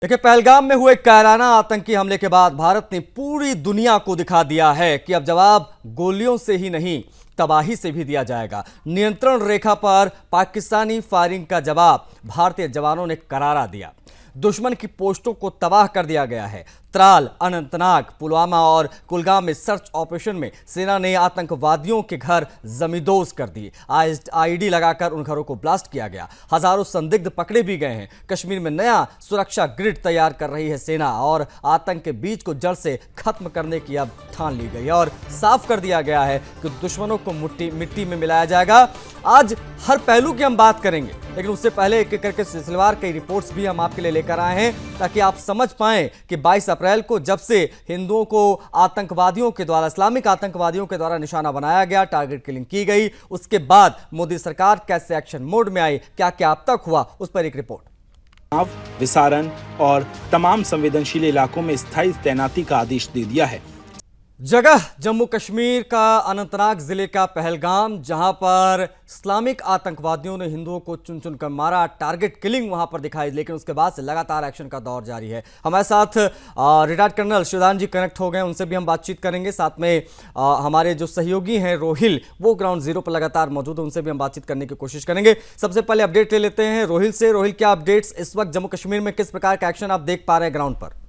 देखिए, पहलगाम में हुए कायराना आतंकी हमले के बाद भारत ने पूरी दुनिया को दिखा दिया है कि अब जवाब गोलियों से ही नहीं, तबाही से भी दिया जाएगा। नियंत्रण रेखा पर पाकिस्तानी फायरिंग का जवाब भारतीय जवानों ने करारा दिया। दुश्मन की पोस्टों को तबाह कर दिया गया है। त्राल, अनंतनाग, पुलवामा और कुलगाम में सर्च ऑपरेशन में सेना ने आतंकवादियों के घर जमींदोज कर दिए। आईईडी लगाकर उन घरों को ब्लास्ट किया गया। हजारों संदिग्ध पकड़े भी गए हैं। कश्मीर में नया सुरक्षा ग्रिड तैयार कर रही है सेना और आतंक के बीज को जड़ से खत्म करने की अब ठान ली गई और साफ कर दिया गया है कि दुश्मनों को मिट्टी में मिलाया जाएगा। आज हर पहलू की हम बात करेंगे, लेकिन उससे पहले एक एक करके सिलसिलेवार कई रिपोर्ट्स भी हम आपके लिए लेकर आए हैं ताकि आप समझ पाएं कि 22 अप्रैल को जब से हिंदुओं को आतंकवादियों के द्वारा, इस्लामिक आतंकवादियों के द्वारा निशाना बनाया गया, टारगेट किलिंग की गई, उसके बाद मोदी सरकार कैसे एक्शन मोड में आई, क्या क्या अब तक हुआ, उस पर एक रिपोर्ट। विसारन और तमाम संवेदनशील इलाकों में स्थायी तैनाती का आदेश दे दिया है। जगह जम्मू कश्मीर का अनंतनाग जिले का पहलगाम, जहां पर इस्लामिक आतंकवादियों ने हिंदुओं को चुन चुन कर मारा। टारगेट किलिंग वहां पर दिखाई, लेकिन उसके बाद से लगातार एक्शन का दौर जारी है। हमारे साथ रिटायर्ड कर्नल शिवदान जी कनेक्ट हो गए, उनसे भी हम बातचीत करेंगे। साथ में हमारे जो सहयोगी हैं रोहिल, वो ग्राउंड जीरो पर लगातार मौजूद है, उनसे भी हम बातचीत करने की कोशिश करेंगे। सबसे पहले अपडेट ले लेते हैं रोहिल से। रोहिल, क्या अपडेट्स इस वक्त जम्मू कश्मीर में, किस प्रकार का एक्शन आप देख पा रहे हैं ग्राउंड पर?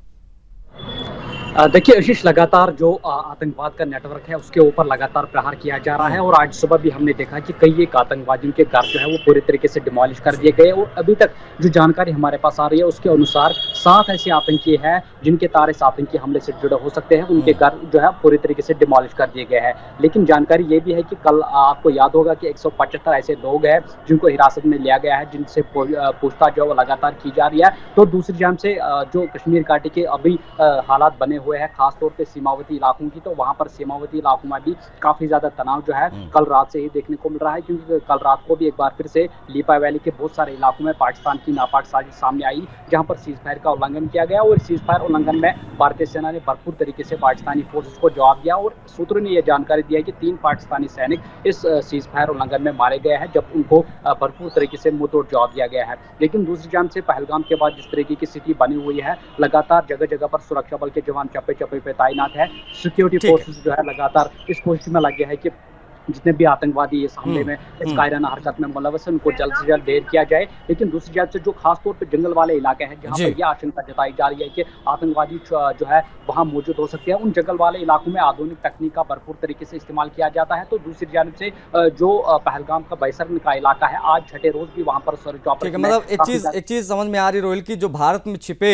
देखिए आशीष, लगातार जो आतंकवाद का नेटवर्क है उसके ऊपर लगातार प्रहार किया जा रहा है और आज सुबह भी हमने देखा कि कई एक आतंकवादियों के घर जो है वो पूरी तरीके से डिमोलिश कर दिए गए और अभी तक जो जानकारी हमारे पास आ रही है उसके अनुसार 7 ऐसे आतंकी हैं जिनके तार इस आतंकी हमले से जुड़े हो सकते हैं। उनके घर जो है पूरी तरीके से डिमोलिश कर दिए गए हैं। लेकिन जानकारी ये भी है कि कल आपको याद होगा कि 175 ऐसे लोग हैं जिनको हिरासत में लिया गया है, जिनसे पूछताछ जो है वो लगातार की जा रही है। तो दूसरी जान से जो कश्मीर घाटी के अभी हालात बने हुए हैं, खासतौर पे सीमावर्ती इलाकों की, तो वहां पर सीमावर्ती इलाकों में भी काफी ज्यादा तनाव जो है कल रात से ही देखने को मिल रहा है, क्योंकि कल रात को भी एक बार फिर से लीपा वैली के बहुत सारे इलाकों में पाकिस्तान की नापाक साजिश सामने आई, जहां पर सीज फायर का उल्लंघन किया गया और सीज फायर उल्लंघन में भारतीय सेना ने भरपूर तरीके से पाकिस्तानी फोर्सेस को जवाब दिया और सूत्रों ने यह जानकारी दी है कि 3 पाकिस्तानी सैनिक इस सीज फायर उल्लंघन में मारे गए हैं, जब उनको भरपूर तरीके से मुंहतोड़ जवाब दिया गया है। लेकिन दूसरी जान से पहलगाम के बाद जिस तरीके की स्थिति बनी हुई है, लगातार जगह जगह पर सुरक्षा बल के जवान चप्पे चप्पे पे तैनात है। सिक्योरिटी फोर्सेस जो है लगातार इस कोशिश में लगे हैं कि जितने भी आतंकवादी इस हमले में, इस कायराना हरकत में मुलव्वस हैं, उनको जल्द से जल्द ढेर किया जाए। लेकिन दूसरी जानब से जो खासतौर पर जंगल वाले इलाके हैं जहां पर यह आशंका जताई जा रही है कि आतंकवादी जो है वहां मौजूद हो सकते हैं, उन जंगल वाले इलाकों में आधुनिक तकनीक का भरपूर तरीके से इस्तेमाल किया जाता है। तो दूसरी जानब से जो पहलगाम का बैसरन का इलाका है, आज छठे रोज भी वहां पर सर्च ऑपरेशन, मतलब एक चीज समझ में आ रही रोहिल की, जो भारत में छिपे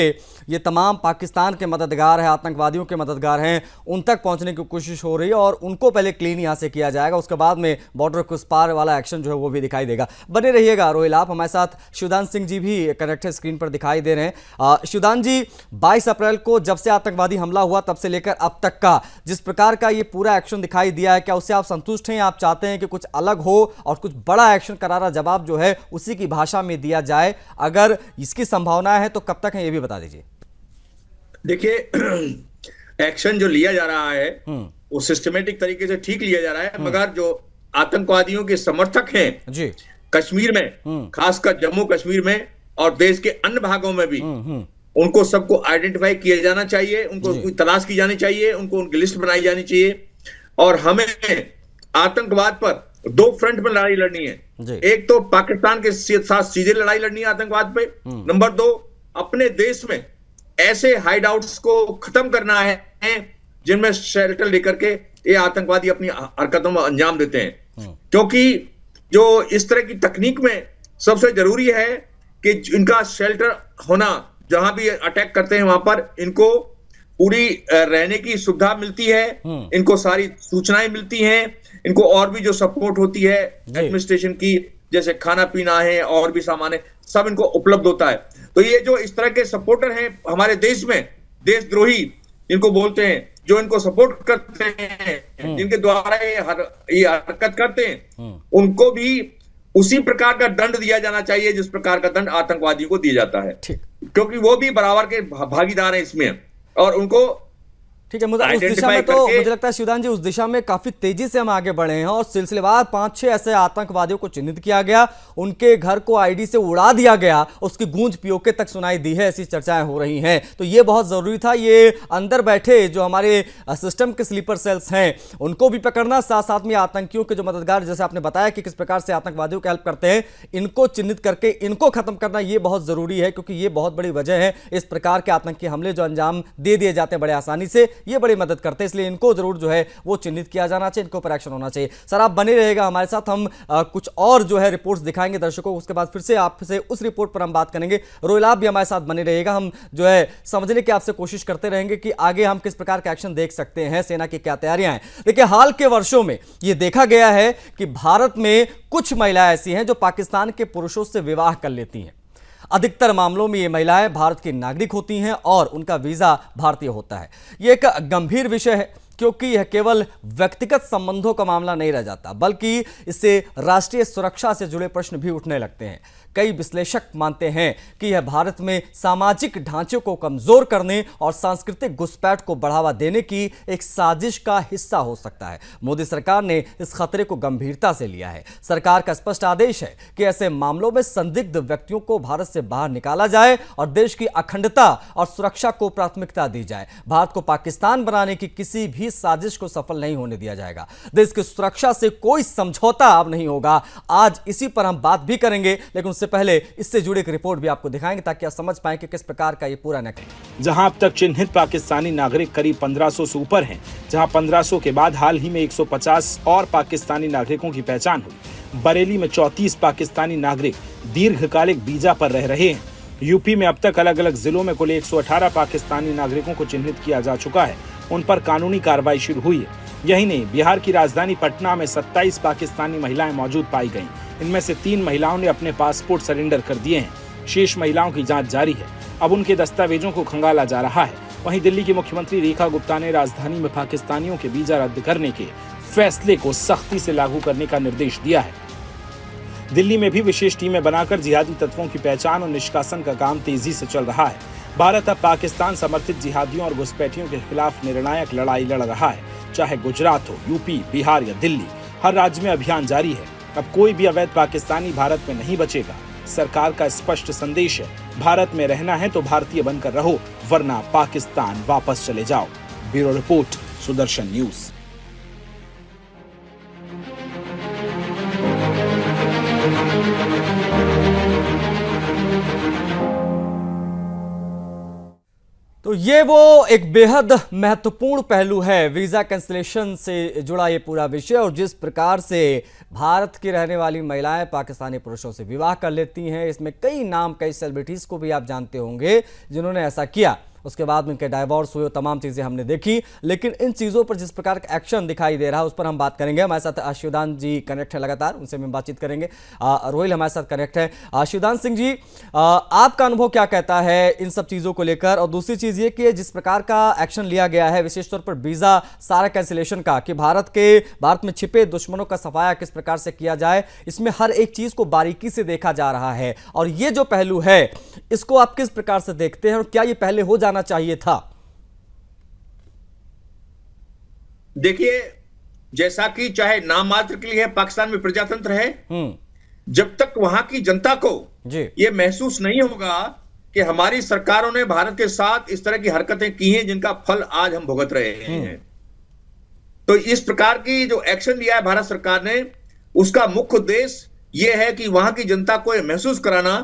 ये तमाम पाकिस्तान के मददगार हैं, आतंकवादियों के मददगार हैं, उन तक पहुंचने की कोशिश हो रही है और उनको पहले क्लीन यहां से किया जाएगा, उसके बाद में बॉर्डर के उस पार वाला एक्शन जो है वो भी दिखाई देगा। बने रहिएगा रोहिल आप हमारे साथ। शिवदान सिंह जी भी कनेक्ट है, स्क्रीन पर दिखाई दे रहे हैं। शिवदान जी, 22 अप्रैल को जब से आतंकवादी हमला हुआ तब से लेकर अब तक का जिस प्रकार का ये पूरा एक्शन दिखाई दिया है, क्या उससे आप संतुष्ट हैं? आप चाहते हैं कि कुछ अलग हो और कुछ बड़ा एक्शन, करारा जवाब जो है उसी की भाषा में दिया जाए? अगर इसकी संभावना है तो कब तक है, ये भी बता दीजिए। देखिए, एक्शन जो लिया जा रहा है वो सिस्टमेटिक तरीके से ठीक लिया जा रहा है, मगर जो आतंकवादियों के समर्थक हैं जी कश्मीर में, खासकर जम्मू कश्मीर में और देश के अन्य भागों में भी, उनको सबको आइडेंटिफाई किया जाना चाहिए, उनको तलाश की जानी चाहिए, उनको उनकी लिस्ट बनाई जानी चाहिए। और हमें आतंकवाद पर 2 फ्रंट में लड़ाई लड़नी है। एक तो पाकिस्तान के साथ सीधे लड़ाई लड़नी है आतंकवाद पे, नंबर 2 अपने देश में ऐसे हाइड आउट्स को खत्म करना है जिनमें शेल्टर लेकर के ये आतंकवादी अपनी हरकतों में अंजाम देते हैं। क्योंकि जो इस तरह की तकनीक में सबसे जरूरी है कि इनका शेल्टर होना, जहां भी अटैक करते हैं वहां पर इनको पूरी रहने की सुविधा मिलती है, इनको सारी सूचनाएं मिलती हैं, इनको और भी जो सपोर्ट होती है एडमिनिस्ट्रेशन की, जैसे खाना पीना है और भी सामान है, सब इनको उपलब्ध होता है। तो ये जो इस तरह के सपोर्टर हैं हमारे देश में, देशद्रोही इनको बोलते हैं, जो इनको सपोर्ट करते हैं, जिनके द्वारा ये हरकत करते हैं, उनको भी उसी प्रकार का दंड दिया जाना चाहिए जिस प्रकार का दंड आतंकवादियों को दिया जाता है, क्योंकि वो भी बराबर के भागीदार हैं इसमें और उनको ठीक है, मुझे उस दिशा में तो मुझे लगता है शिवदान जी, उस दिशा में काफी तेजी से हम आगे बढ़े हैं और सिलसिलेवार 5-6 ऐसे आतंकवादियों को चिन्हित किया गया, उनके घर को आईडी से उड़ा दिया गया, उसकी गूंज पीओके तक सुनाई दी है, ऐसी चर्चाएं हो रही हैं। तो ये बहुत जरूरी था, ये अंदर बैठे जो हमारे सिस्टम के स्लीपर सेल्स हैं उनको भी पकड़ना, साथ साथ में आतंकियों के जो मददगार, जैसे आपने बताया कि किस प्रकार से आतंकवादियों की हेल्प करते हैं, इनको चिन्हित करके इनको खत्म करना ये बहुत जरूरी है, क्योंकि ये बहुत बड़ी वजह है इस प्रकार के आतंकी हमले जो अंजाम दे दिए जाते हैं बड़े आसानी से, ये बड़ी मदद करते हैं। इसलिए इनको जरूर जो है वो चिन्हित किया जाना चाहिए, इनको पर एक्शन होना चाहिए। सर आप बने रहेगा हमारे साथ, हम कुछ और जो है रिपोर्ट्स दिखाएंगे दर्शकों को, उसके बाद फिर से आपसे उस रिपोर्ट पर हम बात करेंगे। रोहिल आप भी हमारे साथ बने रहेगा, हम जो है समझने की आपसे कोशिश करते रहेंगे कि आगे हम किस प्रकार का एक्शन देख सकते हैं, सेना की क्या तैयारियां हैं। देखिए हाल के वर्षों में यह देखा गया है कि भारत में कुछ महिलाएं ऐसी हैं जो पाकिस्तान के पुरुषों से विवाह कर लेती हैं। अधिकतर मामलों में ये महिलाएं भारत की नागरिक होती हैं और उनका वीजा भारतीय होता है। यह एक गंभीर विषय है, क्योंकि यह केवल व्यक्तिगत संबंधों का मामला नहीं रह जाता, बल्कि इससे राष्ट्रीय सुरक्षा से जुड़े प्रश्न भी उठने लगते हैं। कई विश्लेषक मानते हैं कि यह भारत में सामाजिक ढांचे को कमजोर करने और सांस्कृतिक घुसपैठ को बढ़ावा देने की एक साजिश का हिस्सा हो सकता है। मोदी सरकार ने इस खतरे को गंभीरता से लिया है। सरकार का स्पष्ट आदेश है कि ऐसे मामलों में संदिग्ध व्यक्तियों को भारत से बाहर निकाला जाए और देश की अखंडता और सुरक्षा को प्राथमिकता दी जाए। भारत को पाकिस्तान बनाने की किसी भी साजिश को सफल नहीं होने दिया जाएगा। देश की सुरक्षा से कोई समझौता अब नहीं होगा। आज इसी पर हम बात भी करेंगे, लेकिन उससे पहले इससे जुड़ी एक रिपोर्ट भी आपको दिखाएंगे ताकि आप समझ पाएं कि किस प्रकार का ये पूरा नेटवर्क। जहां अब तक चिन्हित पाकिस्तानी नागरिक करीब 1500 से ऊपर हैं, जहां 1500 के बाद हाल ही में 150 और पाकिस्तानी नागरिकों की पहचान हुई। बरेली में 34 पाकिस्तानी नागरिक दीर्घकालिक वीजा पर रह रहे हैं। यूपी में अब तक अलग अलग जिलों में कुल 118 पाकिस्तानी नागरिकों को चिन्हित किया जा चुका है, उन पर कानूनी कार्रवाई शुरू हुई है। यही नहीं, बिहार की राजधानी पटना में 27 पाकिस्तानी महिलाएं मौजूद पाई गईं। इनमें से 3 महिलाओं ने अपने पासपोर्ट सरेंडर कर दिए हैं। शेष महिलाओं की जांच जारी है। अब उनके दस्तावेजों को खंगाला जा रहा है। वहीं दिल्ली की मुख्यमंत्री रेखा गुप्ता ने राजधानी में पाकिस्तानियों के वीजा रद्द करने के फैसले को सख्ती से लागू करने का निर्देश दिया है। दिल्ली में भी विशेष टीमें बनाकर जिहादी तत्वों की पहचान और निष्कासन का काम तेजी से चल रहा है। भारत अब पाकिस्तान समर्थित जिहादियों और घुसपैठियों के खिलाफ निर्णायक लड़ाई लड़ रहा है। चाहे गुजरात हो, यूपी, बिहार या दिल्ली, हर राज्य में अभियान जारी है। अब कोई भी अवैध पाकिस्तानी भारत में नहीं बचेगा। सरकार का स्पष्ट संदेश है, भारत में रहना है तो भारतीय बनकर रहो, वरना पाकिस्तान वापस चले जाओ। Bureau report, Sudarshan news. तो ये वो एक बेहद महत्वपूर्ण पहलू है, वीज़ा कैंसिलेशन से जुड़ा ये पूरा विषय, और जिस प्रकार से भारत की रहने वाली महिलाएं पाकिस्तानी पुरुषों से विवाह कर लेती हैं। इसमें कई नाम, कई सेलिब्रिटीज़ को भी आप जानते होंगे जिन्होंने ऐसा किया। उसके बाद में उनके डाइवोर्स हुए, तमाम चीज़ें हमने देखी। लेकिन इन चीज़ों पर जिस प्रकार का एक्शन दिखाई दे रहा है उस पर हम बात करेंगे। हमारे साथ शिवदान जी कनेक्ट है लगातार, उनसे हम बातचीत करेंगे। रोहिल हमारे साथ कनेक्ट है। शिवदान सिंह जी, आपका अनुभव क्या कहता है इन सब चीज़ों को लेकर? और दूसरी चीज़ ये कि जिस प्रकार का एक्शन लिया गया है विशेष तौर पर वीज़ा सारा कैंसिलेशन का, कि भारत में छिपे दुश्मनों का सफाया किस प्रकार से किया जाए, इसमें हर एक चीज़ को बारीकी से देखा जा रहा है। और ये जो पहलू है इसको आप किस प्रकार से देखते हैं और क्या ये पहले हो जाना चाहिए था? देखिए, जैसा कि चाहे नाम मात्र के लिए पाकिस्तान में प्रजातंत्र है, जब तक वहां की जनता को यह महसूस नहीं होगा कि हमारी सरकारों ने भारत के साथ इस तरह की हरकतें की हैं जिनका फल आज हम भुगत रहे हैं, तो इस प्रकार की जो एक्शन लिया है भारत सरकार ने, उसका मुख्य उद्देश्य यह है कि वहां की जनता को यह महसूस कराना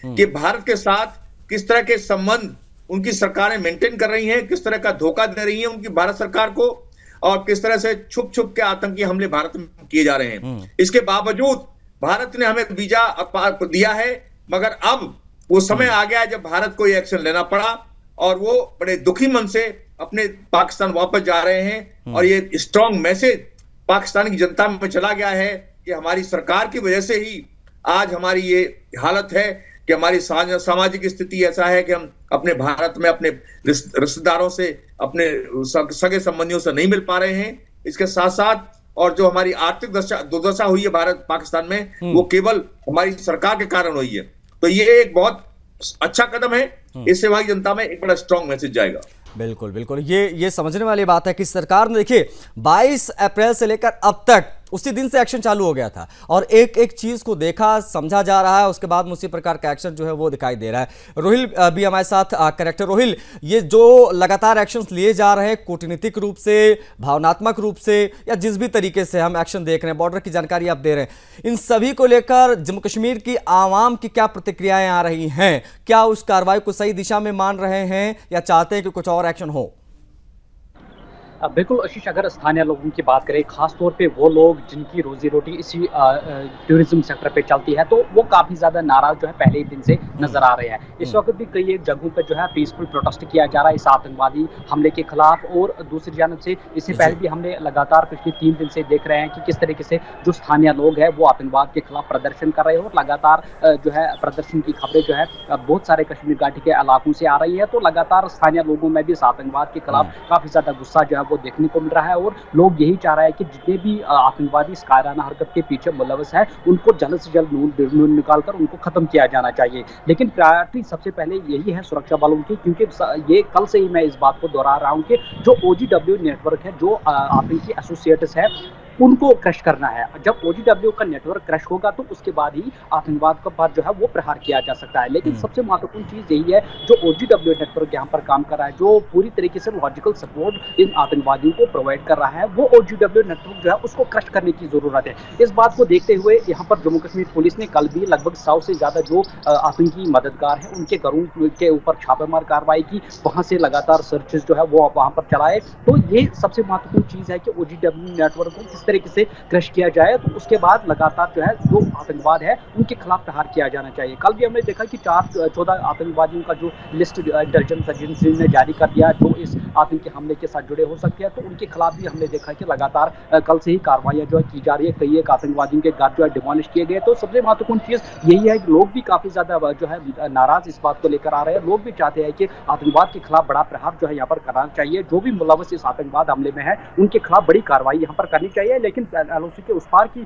कि भारत के साथ किस तरह के संबंध उनकी सरकारें मेंटेन कर रही हैं, किस तरह का धोखा दे रही हैं उनकी भारत सरकार को, और किस तरह से छुप छुप के आतंकी हमले भारत में किए जा रहे हैं। इसके बावजूद भारत ने हमें वीजा दिया है, मगर अब वो समय आ गया है जब भारत को ये एक्शन लेना पड़ा, और वो बड़े दुखी मन से अपने पाकिस्तान वापस जा रहे हैं। और ये स्ट्रॉन्ग मैसेज पाकिस्तान की जनता में चला गया है कि हमारी सरकार की वजह से ही आज हमारी ये हालत है कि हमारी सामाजिक स्थिति ऐसा है कि हम अपने भारत में अपने रिश्तेदारों से, अपने सगे संबंधियों से नहीं मिल पा रहे हैं। इसके साथ साथ और जो हमारी आर्थिक दुर्दशा हुई है भारत पाकिस्तान में, वो केवल हमारी सरकार के कारण हुई है। तो ये एक बहुत अच्छा कदम है, इससे वहां की जनता में एक बड़ा स्ट्रॉन्ग मैसेज जाएगा। बिल्कुल बिल्कुल, ये समझने वाली बात है कि सरकार ने देखिए 22 अप्रैल से लेकर अब तक उसी दिन से एक्शन चालू हो गया था और एक एक चीज को देखा समझा जा रहा है, उसके बाद में उसी प्रकार का एक्शन जो है वो दिखाई दे रहा है। रोहिल भी हमारे साथ करेक्टर। रोहिल, ये जो लगातार एक्शंस लिए जा रहे हैं कूटनीतिक रूप से, भावनात्मक रूप से या जिस भी तरीके से हम एक्शन देख रहे हैं, बॉर्डर की जानकारी आप दे रहे हैं, इन सभी को लेकर जम्मू कश्मीर की आवाम की क्या प्रतिक्रियाएं आ रही हैं? क्या उस कार्रवाई को सही दिशा में मान रहे हैं या चाहते हैं कि कुछ और एक्शन हो? बिल्कुल आशीष, अगर स्थानीय लोगों की बात करें, खास तौर पे वो लोग जिनकी रोजी रोटी इसी टूरिज्म सेक्टर पे चलती है, तो वो काफ़ी ज़्यादा नाराज जो है पहले ही दिन से नजर आ रहे हैं। इस वक्त भी कई एक जगहों पे जो है पीसफुल प्रोटेस्ट किया जा रहा है इस आतंकवादी हमले के खिलाफ। और दूसरी जानब से इससे पहले भी हमने लगातार पिछले 3 दिन से देख रहे हैं कि किस तरीके से जो स्थानीय लोग हैं वो आतंकवाद के खिलाफ प्रदर्शन कर रहे हैं और लगातार जो है प्रदर्शन की खबरें जो है बहुत सारे कश्मीर घाटी के इलाकों से आ रही है। तो लगातार स्थानीय लोगों में भी इस आतंकवाद के खिलाफ काफ़ी ज़्यादा गुस्सा जो है वो देखने को मिल रहा है और लोग यही चाह रहे हैं कि जितने भी आतंकवादी इस कायराना हरकत के पीछे मुलव्वस है उनको जल्द से जल्द नून निकालकर उनको खत्म किया जाना चाहिए। लेकिन प्रायोरिटी सबसे पहले यही है सुरक्षा बलों की, क्योंकि ये कल से ही मैं इस बात को दोहरा रहा हूँ कि जो OGW नेटवर्क है, जो आतंकी एसोसिएट्स है, उनको क्रश करना है। जब OGW का नेटवर्क क्रश होगा तो उसके बाद ही आतंकवाद का पर जो है वो प्रहार किया जा सकता है। लेकिन सबसे महत्वपूर्ण चीज़ यही है, जो OGW नेटवर्क यहाँ पर काम कर रहा है, जो पूरी तरीके से लॉजिकल सपोर्ट इन आतंकवादियों को प्रोवाइड कर रहा है, वो OGW नेटवर्क जो है उसको क्रश करने की ज़रूरत है। इस बात को देखते हुए यहाँ पर जम्मू कश्मीर पुलिस ने कल भी लगभग 100 से ज़्यादा जो आतंकी मददगार हैं उनके घरों के ऊपर छापेमार कार्रवाई की, वहाँ से लगातार सर्चेज जो है वो वहाँ पर चलाए। तो ये सबसे महत्वपूर्ण चीज़ है कि OGW नेटवर्क को तरीके से क्रश किया जाए, तो उसके बाद लगातार जो है जो आतंकवाद है उनके खिलाफ प्रहार किया जाना चाहिए। कल भी हमने देखा कि 14 आतंकवादियों का जो लिस्ट इंटेलिजेंस एजेंसी ने जारी कर दिया जो इस आतंकी हमले के साथ जुड़े हो सकते हैं, तो उनके खिलाफ भी हमने देखा कि लगातार कल से ही कार्रवाइयां जो है की जा रही है। कई एक आतंकवादियों के घर जो है डिमोलिश किए गए। तो सबसे महत्वपूर्ण चीज यही है कि लोग भी काफी ज्यादा जो है नाराज इस बात को लेकर आ रहे हैं। लोग भी चाहते हैं कि आतंकवाद के खिलाफ बड़ा प्रहार जो है यहाँ पर करना चाहिए। जो भी मुलव्वस इस आतंकवाद हमले में है उनके खिलाफ बड़ी कार्रवाई यहाँ पर करनी चाहिए। लेकिन LOC के उस पार की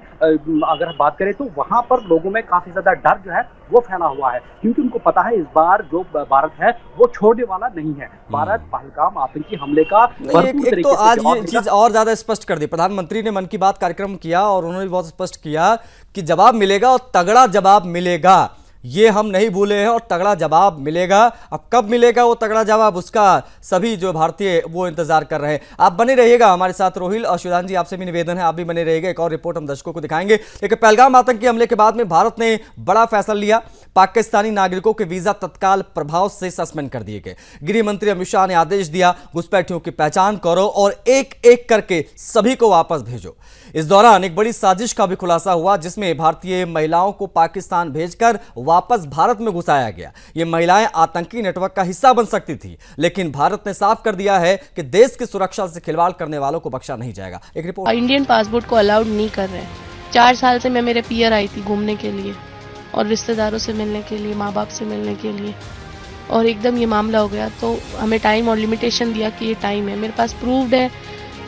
अगर बात करें तो वहां पर लोगों में काफी ज्यादा डर जो है वो फैला हुआ है, क्योंकि उनको पता है इस बार जो भारत है वो छोड़ने वाला नहीं है। भारत पहलगाम आतंकी हमले का एक तो आज ये चीज और ज्यादा स्पष्ट कर दी। प्रधानमंत्री ने मन की बात कार्यक्रम किया और उन्होंने भी बहुत स्पष्ट किया कि जवाब मिलेगा और तगड़ा जवाब मिलेगा, ये हम नहीं भूले हैं और तगड़ा जवाब मिलेगा। अब कब मिलेगा वो तगड़ा जवाब, उसका सभी जो भारतीय वो इंतजार कर रहे हैं। आप बने रहिएगा हमारे साथ। रोहिल और शिवदान जी, आपसे भी निवेदन है, आप भी बने रहिएगा। एक और रिपोर्ट हम दर्शकों को दिखाएंगे। लेकिन पहलगाम आतंकी हमले के बाद में भारत ने बड़ा फैसला लिया। पाकिस्तानी नागरिकों के वीजा तत्काल प्रभाव से सस्पेंड कर दिए गए। गृह मंत्री अमित शाह ने आदेश दिया, घुसपैठियों की पहचान करो और एक एक करके सभी को वापस भेजो। इस दौरान एक बड़ी साजिश का भी खुलासा हुआ, जिसमें भारतीय महिलाओं को पाकिस्तान भेजकर वापस भारत में घुसाया गया। ये महिलाएं आतंकी नेटवर्क का हिस्सा बन सकती थी, लेकिन भारत ने साफ कर दिया है कि देश की सुरक्षा से खिलवाड़ करने वालों को बख्शा नहीं जाएगा। एक रिपोर्ट। इंडियन पासपोर्ट को अलाउड नहीं कर रहे हैं। 4 साल से मैं मेरे पीयर आई थी घूमने के लिए और रिश्तेदारों से मिलने के लिए, माँ बाप से मिलने के लिए, और एकदम ये मामला हो गया। तो हमें टाइम और लिमिटेशन दिया कि ये टाइम है। मेरे पास प्रूव्ड है,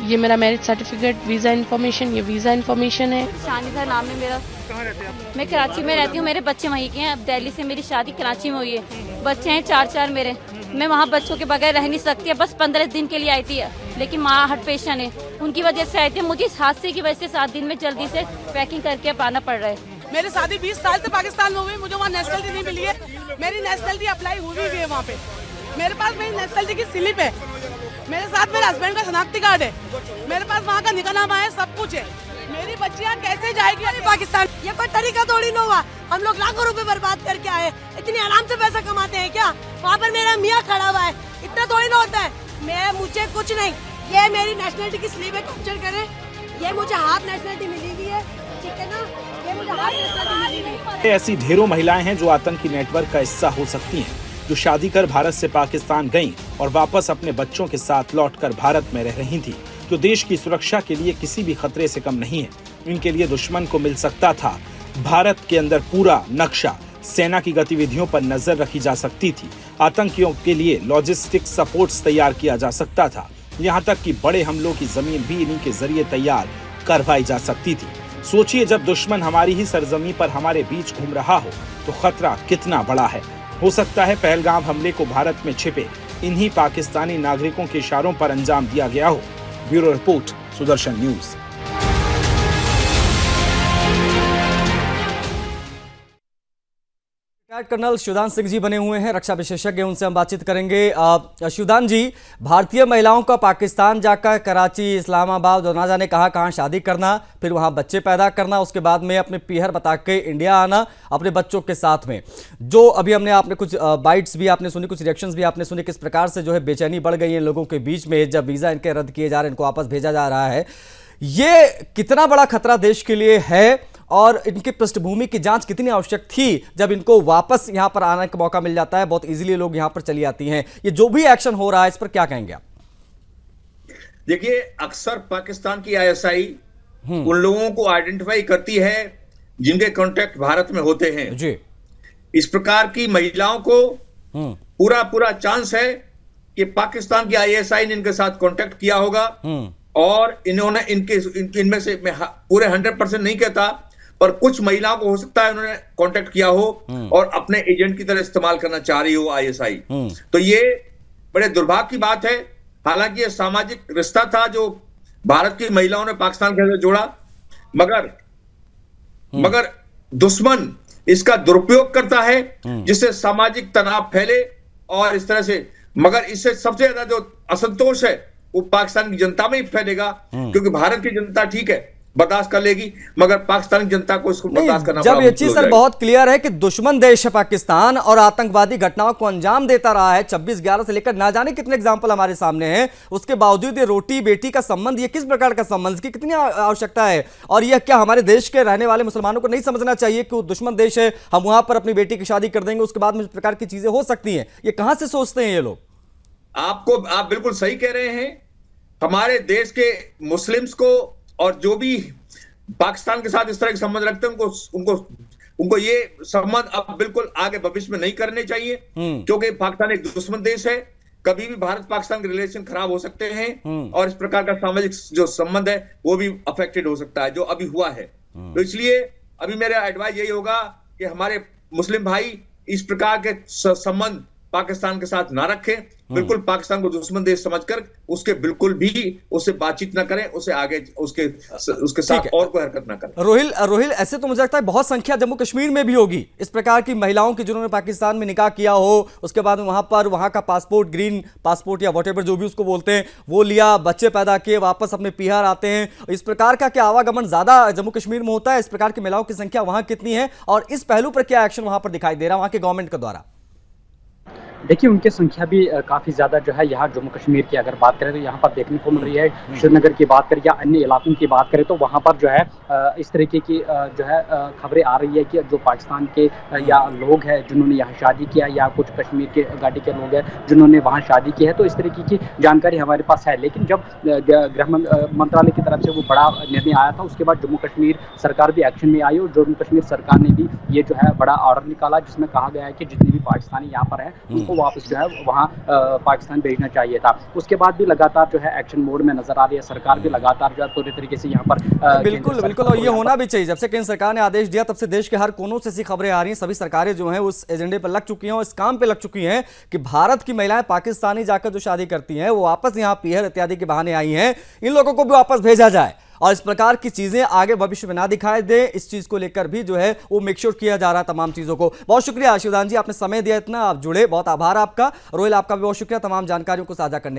ये मेरा मैरिज सर्टिफिकेट, वीज़ा इन्फॉर्मेशन, ये वीज़ा इन्फॉर्मेशन है। शानिदा नाम है मेरा। कहाँ रहते हैं आप? मैं कराची में रहती हूँ। मेरे बच्चे वहीं के हैं। अब दिल्ली से मेरी शादी कराची में हुई है। बच्चे हैं 4 मेरे। मैं वहाँ बच्चों के बगैर रह नहीं सकती। बस 15 दिन के लिए आई थी, लेकिन माँ हार्ट पेशेंट है, उनकी वजह से आई थी। मुझे इस हादसे की वजह से 7 दिन में जल्दी से पैकिंग करके पाना पड़ रहा है। मेरी शादी 20 साल से पाकिस्तान में हुई, मुझे वहाँ नेशनलिटी नहीं मिली है। मेरी नेशनलिटी अप्लाई हुई भी है वहाँ पे। मेरे पास मेरी नेशनलिटी की स्लिप है, मेरे साथ मेरे हस्बैंड का शनाख्ती कार्ड है, मेरे पास वहाँ का निकाहनामा है, सब कुछ है। मेरी बच्चियाँ कैसे जाएगी पाकिस्तान? ये कोई तरीका थोड़ी ना हुआ। हम लोग लाखों रुपए बर्बाद करके आए, इतनी आराम से पैसा कमाते हैं क्या? वहाँ पर मेरा मियाँ खड़ा हुआ है, इतना थोड़ी ना होता है। मुझे कुछ नहीं, ये मेरी नेशनलिटी की स्लिप है, कैप्चर करें। ये मुझे हाफ नेशनलिटी मिली हुई है, ठीक है ना? ये मुझे हाफ नेशनलिटी मिली हुई है। ऐसी ढेरों महिलाएं हैं जो आतंकी नेटवर्क का हिस्सा हो सकती हैं, जो शादी कर भारत से पाकिस्तान गईं और वापस अपने बच्चों के साथ लौटकर भारत में रह रही थी, जो देश की सुरक्षा के लिए किसी भी खतरे से कम नहीं है। इनके लिए दुश्मन को मिल सकता था भारत के अंदर पूरा नक्शा, सेना की गतिविधियों पर नजर रखी जा सकती थी, आतंकियों के लिए लॉजिस्टिक सपोर्ट्स तैयार किया जा सकता था, यहाँ तक कि बड़े हमलों की जमीन भी इन्हीं के जरिए तैयार करवाई जा सकती थी। सोचिए, जब दुश्मन हमारी ही सरजमी पर हमारे बीच घूम रहा हो तो खतरा कितना बड़ा है। हो सकता है पहलगाम हमले को भारत में छिपे इन्हीं पाकिस्तानी नागरिकों के इशारों पर अंजाम दिया गया हो। Bureau report, Sudarshan News. Colonel Shivdan Singh ji बने हुए हैं, रक्षा विशेषज्ञ, उनसे हम बातचीत करेंगे। शिवदान जी, भारतीय महिलाओं का पाकिस्तान जाकर कराची, इस्लामाबाद और ना जाने कहाँ शादी करना, फिर वहां बच्चे पैदा करना, उसके बाद में अपने पीहर बता के इंडिया आना अपने बच्चों के साथ में, जो अभी आपने कुछ बाइट्स भी आपने सुनी, कुछ रिएक्शंस भी आपने सुनी, किस प्रकार से जो है बेचैनी बढ़ गई है लोगों के बीच में जब वीज़ा इनके रद्द किए जा रहे हैं, इनको वापस भेजा जा रहा है। ये कितना बड़ा खतरा देश के लिए है और इनकी पृष्ठभूमि की जांच कितनी आवश्यक थी जब इनको वापस यहां पर आने का मौका मिल जाता है, बहुत इजीली लोग यहां पर चली आती हैं। ये जो भी एक्शन हो रहा है, इस पर क्या कहेंगे आप? देखिए, अक्सर पाकिस्तान की आईएसआई उन लोगों को आइडेंटिफाई करती है जिनके कॉन्टैक्ट भारत में होते हैं जी। इस प्रकार की महिलाओं को पूरा चांस है कि पाकिस्तान की आईएसआई ने इनके साथ कॉन्टैक्ट किया होगा और इन्होंने इनमें से मैं पूरे 100% नहीं कहता, पर कुछ महिलाओं को हो सकता है उन्होंने कांटेक्ट किया हो और अपने एजेंट की तरह इस्तेमाल करना चाह रही हो आईएसआई। तो ये बड़े दुर्भाग्य की बात है। हालांकि ये सामाजिक रिश्ता था जो भारत की महिलाओं ने पाकिस्तान के साथ जोड़ा, मगर दुश्मन इसका दुरुपयोग करता है जिससे सामाजिक तनाव फैले और इस तरह से, मगर इससे सबसे ज्यादा जो असंतोष है वो पाकिस्तान की जनता में ही फैलेगा, क्योंकि भारत की जनता ठीक है बर्दाश्त कर लेगी, मगर पाकिस्तान की जनता को इसको बर्दाश्त करना जब ये चीज सर बहुत क्लियर है कि दुश्मन देश है पाकिस्तान और आतंकवादी घटनाओं को अंजाम देता रहा है 26/11 से लेकर ना जाने कितने एग्जाम्पल हमारे सामने हैं, उसके बावजूद ये रोटी बेटी का संबंध, ये किस प्रकार का संबंध, इसकी कितनी आवश्यकता है? और यह क्या हमारे देश के रहने वाले मुसलमानों को नहीं समझना चाहिए कि वो दुश्मन देश है, हम वहां पर अपनी बेटी की शादी कर देंगे, उसके बाद में इस प्रकार की चीजें हो सकती हैं? ये कहां से सोचते हैं ये लोग? आप बिल्कुल सही कह रहे हैं। हमारे देश के मुस्लिम्स को और जो भी पाकिस्तान के साथ इस तरह के संबंध रखते हैं उनको ये संबंध अब बिल्कुल आगे भविष्य में नहीं करने चाहिए, क्योंकि पाकिस्तान एक दुश्मन देश है। कभी भी भारत पाकिस्तान के रिलेशन खराब हो सकते हैं और इस प्रकार का सामाजिक जो संबंध है वो भी अफेक्टेड हो सकता है, जो अभी हुआ है। तो इसलिए अभी मेरा एडवाइस यही होगा कि हमारे मुस्लिम भाई इस प्रकार के संबंध पाकिस्तान के साथ ना रखें, बिल्कुल पाकिस्तान को दुश्मन देश समझकर उसके बिल्कुल भी उससे बातचीत ना करें, उसे आगे उसके साथ और कोई हरकत ना करें। रोहिल, ऐसे तो मुझे लगता है बहुत संख्या जम्मू कश्मीर में भी होगी इस प्रकार की महिलाओं की जिन्होंने पाकिस्तान में निकाह किया हो, उसके बाद वहां का पासपोर्ट, ग्रीन पासपोर्ट या व्हाटएवर जो भी उसको बोलते हैं वो लिया, बच्चे पैदा किए, वापस अपने पीहर आते हैं। इस प्रकार का क्या आवागमन ज्यादा जम्मू कश्मीर में होता है? इस प्रकार की महिलाओं की संख्या वहां कितनी है और इस पहलू पर क्या एक्शन वहां पर दिखाई दे रहा है वहां के गवर्नमेंट के द्वारा? देखिए, उनकी संख्या भी काफ़ी ज़्यादा जो है यहाँ जम्मू कश्मीर की अगर बात करें तो यहाँ पर देखने को मिल रही है। श्रीनगर की बात करें या अन्य इलाकों की बात करें तो वहाँ पर जो है इस तरीके की जो है खबरें आ रही है कि जो पाकिस्तान के या लोग हैं जिन्होंने यहाँ शादी किया या कुछ कश्मीर के घाटी के लोग हैं जिन्होंने वहाँ शादी की है, तो इस तरीके की जानकारी हमारे पास है। लेकिन जब गृह मंत्रालय की तरफ से वो बड़ा निर्णय आया था उसके बाद जम्मू कश्मीर सरकार भी एक्शन में आई और जम्मू कश्मीर सरकार ने भी ये जो है बड़ा ऑर्डर निकाला जिसमें कहा गया है कि जितने भी पाकिस्तानी यहाँ पर हैं उनको वापस जो है वहाँ पाकिस्तान भेजना चाहिए था। उसके बाद भी लगातार जो है एक्शन मोड में नजर आ रही है सरकार भी लगातार जो है पूरी तरीके से यहाँ पर बिल्कुल और ये होना भी चाहिए। जब से केंद्र सरकार ने आदेश दिया तब से देश के हर कोनों से ऐसी खबरें आ रही हैं, सभी सरकारें जो हैं उस एजेंडे पर लग चुकी हैं और इस काम पे लग चुकी हैं कि भारत की महिलाएं पाकिस्तानी जाकर जो शादी करती हैं वो वापस यहाँ पीहर इत्यादि के बहाने आई हैं, इन लोगों को भी वापस भेजा जाए और इस प्रकार की चीजें आगे भविष्य में ना दिखाई दे, इस चीज को लेकर भी जो है वो मेक श्योर किया जा रहा है तमाम चीजों को। बहुत शुक्रिया शिवदान जी, आपने समय दिया इतना, आप जुड़े, बहुत आभार आपका। रोहिल, आपका भी बहुत शुक्रिया तमाम जानकारियों को साझा करने के लिए।